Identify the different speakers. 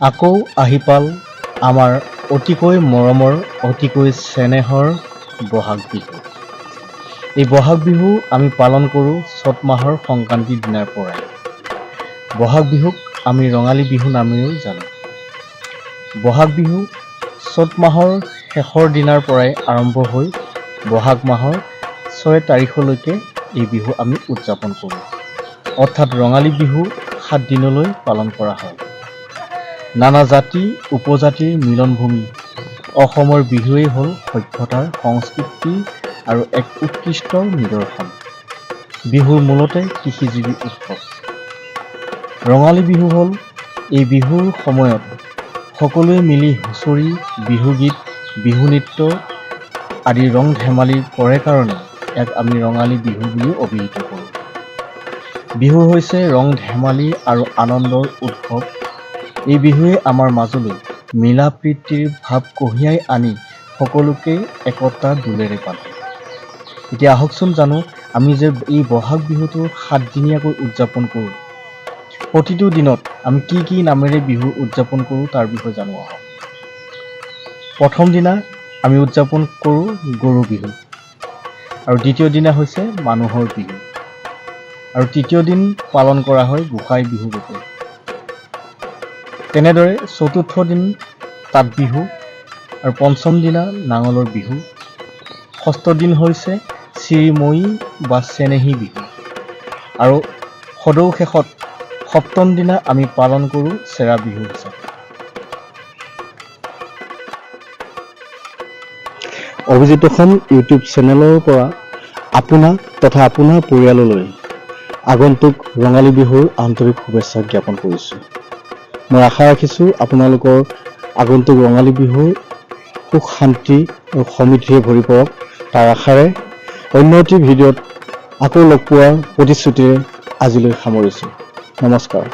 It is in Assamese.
Speaker 1: আকৌ আহি পাল আমাৰ অতিকৈ মৰমৰ অতিকৈ চেনেহৰ বহাগ বিহু। এই বহাগ বিহু আমি পালন কৰোঁ চ'ত মাহৰ সংক্ৰান্তিৰ দিনাৰ পৰাই। বহাগ বিহুক আমি ৰঙালী বিহু নামেৰেও জানো। বহাগ বিহু চ'ত মাহৰ শেষৰ দিনাৰ পৰাই আৰম্ভ হৈ বহাগ মাহৰ 6 তাৰিখলৈকে এই বিহু আমি উদযাপন কৰোঁ। অৰ্থাৎ ৰঙালী বিহু 7 দিনলৈ পালন কৰা হয়। নানা জাতি উপজাতিৰ মিলনভূমি অসমৰ বিহুৱেই হ'ল সভ্যতাৰ সংস্কৃতি আৰু এক উৎকৃষ্ট নিদৰ্শন। বিহুৰ মূলতে কৃষিজীৱী উৎসৱ। ৰঙালী বিহু হ'ল এই বিহুৰ সময়ত সকলোৱে মিলি হুঁচৰি, বিহুগীত, বিহু নৃত্য আদি ৰং ধেমালি কৰে কাৰণে ইয়াক আমি ৰঙালী বিহু বুলি অভিহিত কৰোঁ। বিহু হৈছে ৰং ধেমালি আৰু আনন্দৰ উৎসৱ। এই বিহুৱে আমাৰ মাজলৈ মিলা প্ৰীতিৰ ভাৱ কঢ়িয়াই আনি সকলোকে একতাৰ দোলেৰে বান্ধে। এতিয়া আহকচোন জানো আমি যে এই বহাগ বিহুটো 7 দিনীয়াকৈ উদযাপন কৰোঁ। প্ৰতিটো দিনত আমি কি কি নামেৰে বিহু উদযাপন কৰোঁ তাৰ বিষয়ে জানো আহক। প্ৰথম দিনা আমি উদযাপন কৰোঁ গৰু বিহু, আৰু দ্বিতীয় দিনা হৈছে মানুহৰ বিহু, আৰু তৃতীয় দিন পালন কৰা হয় গোসাই বিহু ৰূপে। তেনেদৰে চতুৰ্থ দিন তাঁত বিহু, আৰু পঞ্চম দিনা নাঙলৰ বিহু, ষষ্ঠ দিন হৈছে চিৰিমৈ বা চেনেহী বিহু, আৰু সদৌ শেষত সপ্তম দিনা আমি পালন কৰোঁ চেৰা বিহু হিচাপে। অভিজিত অসম ইউটিউব চেনেলৰ পৰা আপোনাক তথা আপোনাৰ পৰিয়াললৈ আগন্তুক ৰঙালী বিহুৰ আন্তৰিক শুভেচ্ছা জ্ঞাপন কৰিছোঁ। মই আশা ৰাখিছোঁ আপোনালোকৰ আগন্তুক ৰঙালী বিহু সুখ শান্তি আৰু সমৃদ্ধিৰে ভৰি পৰক। তাৰ আশাৰে অন্য এটি ভিডিঅ'ত আকৌ লগ পোৱাৰ প্ৰতিশ্ৰুতিৰে আজিলৈ সামৰিছোঁ। নমস্কাৰ।